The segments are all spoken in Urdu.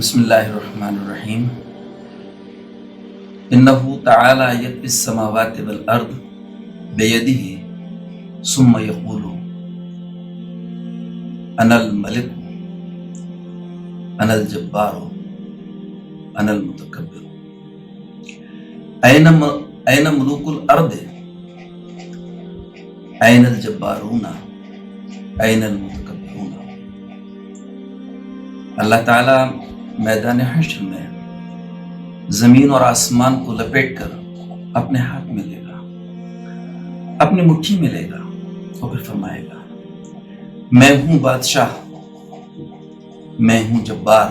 بسم اللہ الرحمن الرحیم انہ تعالی یطوی السماوات والارض بیدہ ثم یقول انا الملک انا الجبار انا المتکبر این ملوک الارض این الجبارون این المتکبرون۔ اللہ تعالیٰ میدان حشر میں زمین اور آسمان کو لپیٹ کر اپنے ہاتھ میں لے گا، اپنی مٹھی میں لے گا اور پھر فرمائے گا میں ہوں بادشاہ، میں ہوں جبار،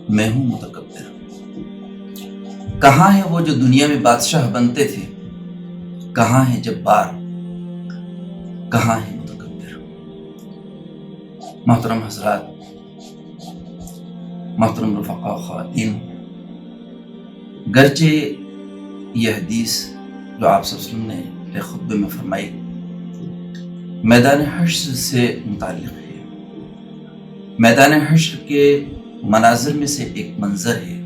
میں ہوں متکبر۔ کہاں ہے وہ جو دنیا میں بادشاہ بنتے تھے؟ کہاں ہے جبار؟ کہاں ہے متکبر؟ محترم حضرات، محترم رفقا و خواتین، گرچہ یہ حدیث جو آپ صلی اللہ علیہ وسلم نے ایک خطبے میں فرمائی میدان حشر سے متعلق ہے، میدان حشر کے مناظر میں سے ایک منظر ہے،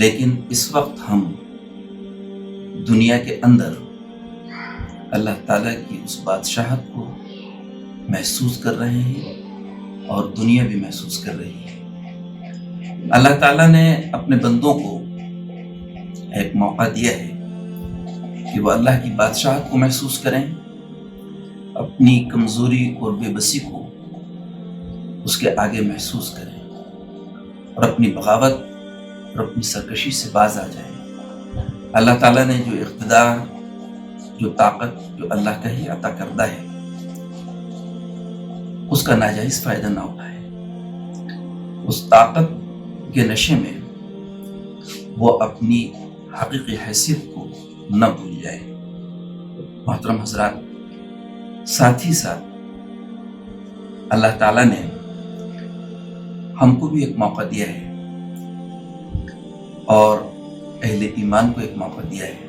لیکن اس وقت ہم دنیا کے اندر اللہ تعالیٰ کی اس بادشاہت کو محسوس کر رہے ہیں اور دنیا بھی محسوس کر رہی ہے۔ اللہ تعالیٰ نے اپنے بندوں کو ایک موقع دیا ہے کہ وہ اللہ کی بادشاہت کو محسوس کریں، اپنی کمزوری اور بے بسی کو اس کے آگے محسوس کریں اور اپنی بغاوت اور اپنی سرکشی سے باز آ جائیں۔ اللہ تعالیٰ نے جو اقتدار، جو طاقت، جو اللہ کا ہی عطا کردہ ہے، اس کا ناجائز فائدہ نہ اٹھائے، اس طاقت کے نشے میں وہ اپنی حقیقی حیثیت کو نہ بھول جائے۔ محترم حضرات، ساتھ ہی ساتھ اللہ تعالیٰ نے ہم کو بھی ایک موقع دیا ہے اور اہل ایمان کو ایک موقع دیا ہے،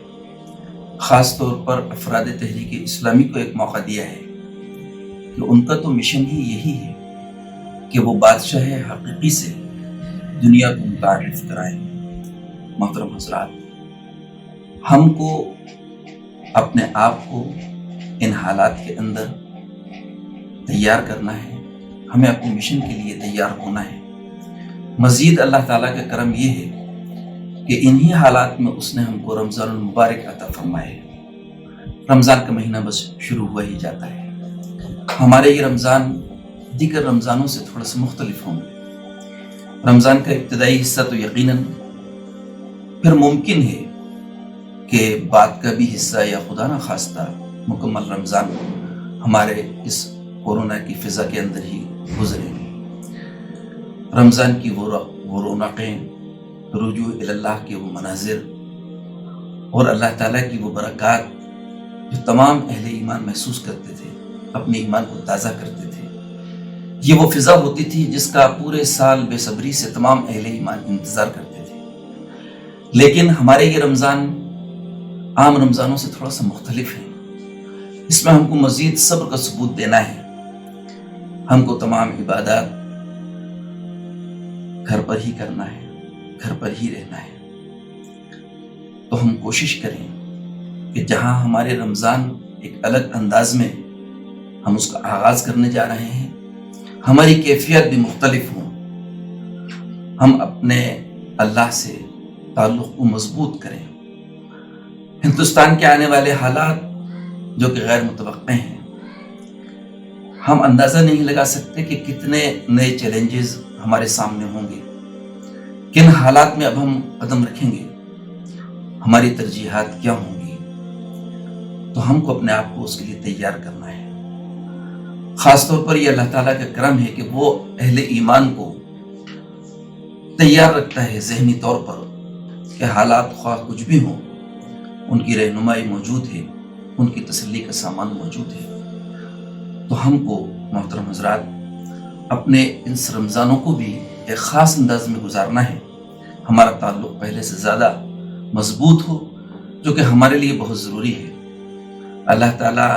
خاص طور پر افراد تحریک اسلامی کو ایک موقع دیا ہے کہ ان کا تو مشن ہی یہی ہے کہ وہ بادشاہ حقیقی سے دنیا کو متعارف کرائیں۔ محترم حضرات، ہم کو اپنے آپ کو ان حالات کے اندر تیار کرنا ہے، ہمیں اپنے مشن کے لیے تیار ہونا ہے۔ مزید اللہ تعالیٰ کا کرم یہ ہے کہ انہی حالات میں اس نے ہم کو رمضان المبارک عطا فرمایا ہے۔ رمضان کا مہینہ بس شروع ہوا ہی جاتا ہے۔ ہمارے یہ رمضان دیگر رمضانوں سے تھوڑا سا مختلف ہوں گے۔ رمضان کا ابتدائی حصہ تو یقیناً پھر ممکن ہے کہ بعد کا بھی حصہ یا خدا نہ خواستہ مکمل رمضان ہمارے اس کورونا کی فضا کے اندر ہی گزرے۔ رمضان کی وہ رونقیں، رجوع اللہ کے وہ مناظر اور اللہ تعالیٰ کی وہ برکات جو تمام اہل ایمان محسوس کرتے تھے، اپنے ایمان کو تازہ کرتے تھے، یہ وہ فضا ہوتی تھی جس کا پورے سال بے صبری سے تمام اہل ایمان انتظار کرتے تھے۔ لیکن ہمارے یہ رمضان عام رمضانوں سے تھوڑا سا مختلف ہے۔ اس میں ہم کو مزید صبر کا ثبوت دینا ہے۔ ہم کو تمام عبادات گھر پر ہی کرنا ہے، گھر پر ہی رہنا ہے۔ تو ہم کوشش کریں کہ جہاں ہمارے رمضان ایک الگ انداز میں ہم اس کا آغاز کرنے جا رہے ہیں، ہماری کیفیت بھی مختلف ہوں، ہم اپنے اللہ سے تعلق کو مضبوط کریں۔ ہندوستان کے آنے والے حالات جو کہ غیر متوقع ہیں، ہم اندازہ نہیں لگا سکتے کہ کتنے نئے چیلنجز ہمارے سامنے ہوں گے، کن حالات میں اب ہم قدم رکھیں گے، ہماری ترجیحات کیا ہوں گی۔ تو ہم کو اپنے آپ کو اس کے لیے تیار کرنا ہے۔ خاص طور پر یہ اللہ تعالیٰ کا کرم ہے کہ وہ اہل ایمان کو تیار رکھتا ہے ذہنی طور پر کہ حالات خواہ کچھ بھی ہوں، ان کی رہنمائی موجود ہے، ان کی تسلی کا سامان موجود ہے۔ تو ہم کو محترم حضرات اپنے ان رمضانوں کو بھی ایک خاص انداز میں گزارنا ہے، ہمارا تعلق پہلے سے زیادہ مضبوط ہو، جو کہ ہمارے لیے بہت ضروری ہے۔ اللہ تعالیٰ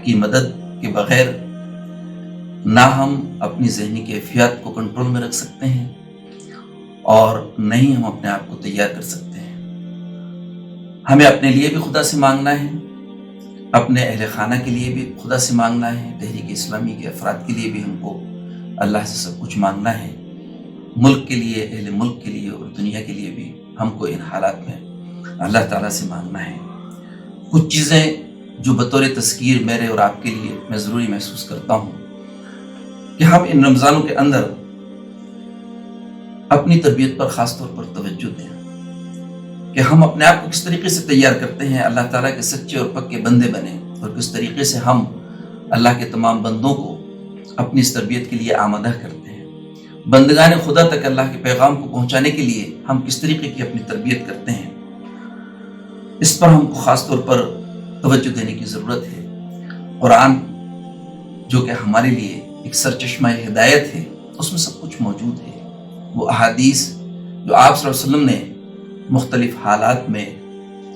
کی مدد کے بغیر نہ ہم اپنی ذہنی کیفیات کو کنٹرول میں رکھ سکتے ہیں اور نہ ہی ہم اپنے آپ کو تیار کر سکتے ہیں۔ ہمیں اپنے لیے بھی خدا سے مانگنا ہے، اپنے اہل خانہ کے لیے بھی خدا سے مانگنا ہے، تحریک اسلامی کے افراد کے لیے بھی ہم کو اللہ سے سب کچھ مانگنا ہے، ملک کے لیے، اہل ملک کے لیے اور دنیا کے لیے بھی ہم کو ان حالات میں اللہ تعالیٰ سے مانگنا ہے۔ کچھ چیزیں جو بطور تذکیر میرے اور آپ کے لیے میں ضروری محسوس کرتا ہوں کہ ہم ان رمضانوں کے اندر اپنی تربیت پر خاص طور پر توجہ دیں کہ ہم اپنے آپ کو کس طریقے سے تیار کرتے ہیں اللہ تعالیٰ کے سچے اور پکے بندے بنیں، اور کس طریقے سے ہم اللہ کے تمام بندوں کو اپنی اس تربیت کے لیے آمادہ کرتے ہیں۔ بندگان خدا تک اللہ کے پیغام کو پہنچانے کے لیے ہم کس طریقے کی اپنی تربیت کرتے ہیں، اس پر ہم کو خاص طور پر توجہ دینے کی ضرورت ہے۔ قرآن جو کہ ہمارے لیے ایک سرچشمہ ہدایت ہے، اس میں سب کچھ موجود ہے۔ وہ احادیث جو آپ صلی اللہ علیہ وسلم نے مختلف حالات میں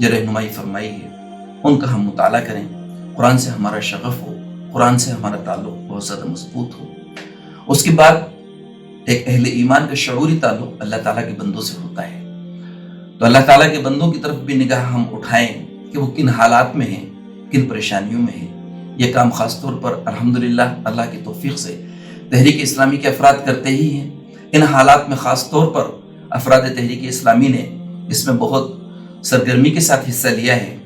جو رہنمائی فرمائی ہے، ان کا ہم مطالعہ کریں، قرآن سے ہمارا شغف ہو، قرآن سے ہمارا تعلق بہت زیادہ مضبوط ہو۔ اس کے بعد ایک اہل ایمان کا شعوری تعلق اللہ تعالیٰ کے بندوں سے ہوتا ہے، تو اللہ تعالیٰ کے بندوں کی طرف بھی نگاہ ہم اٹھائیں کہ وہ کن حالات میں ہیں، کن پریشانیوں میں ہیں۔ یہ کام خاص طور پر الحمدللہ اللہ کی توفیق سے تحریک اسلامی کے افراد کرتے ہی ہیں۔ ان حالات میں خاص طور پر افراد تحریک اسلامی نے اس میں بہت سرگرمی کے ساتھ حصہ لیا ہے۔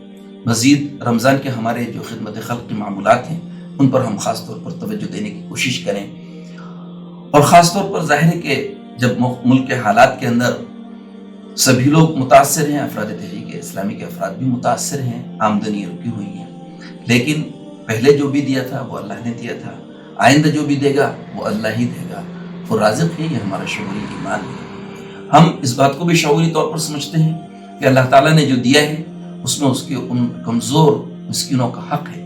مزید رمضان کے ہمارے جو خدمت خلق کے معمولات ہیں، ان پر ہم خاص طور پر توجہ دینے کی کوشش کریں، اور خاص طور پر ظاہر ہے کہ جب ملک کے حالات کے اندر سبھی لوگ متاثر ہیں، افراد تحریک اسلامی کے افراد بھی متاثر ہیں، آمدنی رکی ہوئی ہیں، لیکن پہلے جو بھی دیا تھا وہ اللہ نے دیا تھا، آئندہ جو بھی دے گا وہ اللہ ہی دے گا، وہ رازق ہے، یہ ہمارا شعوری ایمان ہے۔ ہم اس بات کو بھی شعوری طور پر سمجھتے ہیں کہ اللہ تعالیٰ نے جو دیا ہے اس میں اس کے ان کمزور مسکینوں کا حق ہے۔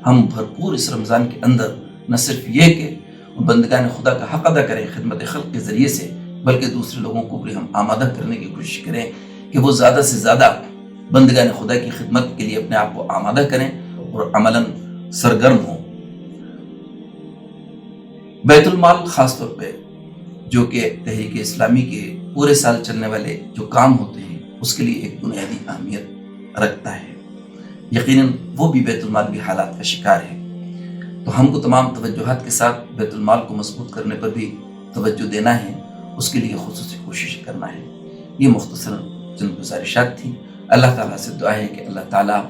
ہم بھرپور اس رمضان کے اندر نہ صرف یہ کہ بندگان خدا کا حق ادا کریں خدمت خلق کے ذریعے سے، بلکہ دوسرے لوگوں کو بھی ہم آمادہ کرنے کی کوشش کریں کہ وہ زیادہ سے زیادہ بندگان خدا کی خدمت کے لیے اپنے آپ کو آمادہ کریں اور عملاً سرگرم ہوں۔ بیت المال خاص طور پہ جو کہ تحریک اسلامی کے پورے سال چلنے والے جو کام ہوتے ہیں، اس کے لیے ایک بنیادی اہمیت رکھتا ہے۔ یقیناً وہ بھی بیت المال بھی حالات کا شکار ہے، تو ہم کو تمام توجہات کے ساتھ بیت المال کو مضبوط کرنے پر بھی توجہ دینا ہے، اس کے لیے خصوصی کوشش کرنا ہے۔ یہ مختصر چند گزارشات تھیں۔ اللہ تعالیٰ سے دعا ہے کہ اللہ تعالیٰ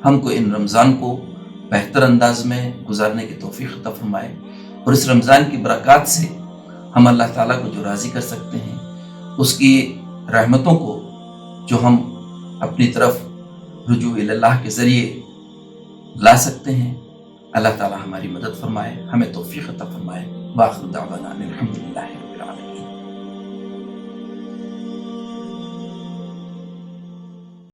ہم کو ان رمضان کو بہتر انداز میں گزارنے کی توفیق عطا فرمائے، اور اس رمضان کی برکات سے ہم اللہ تعالیٰ کو جو راضی کر سکتے ہیں، اس کی رحمتوں کو جو ہم اپنی طرف رجوع اللہ کے ذریعے لا سکتے ہیں، اللہ تعالیٰ ہماری مدد فرمائے، ہمیں توفیق عطا فرمائے۔ وآخر دعوانا الحمدللہ۔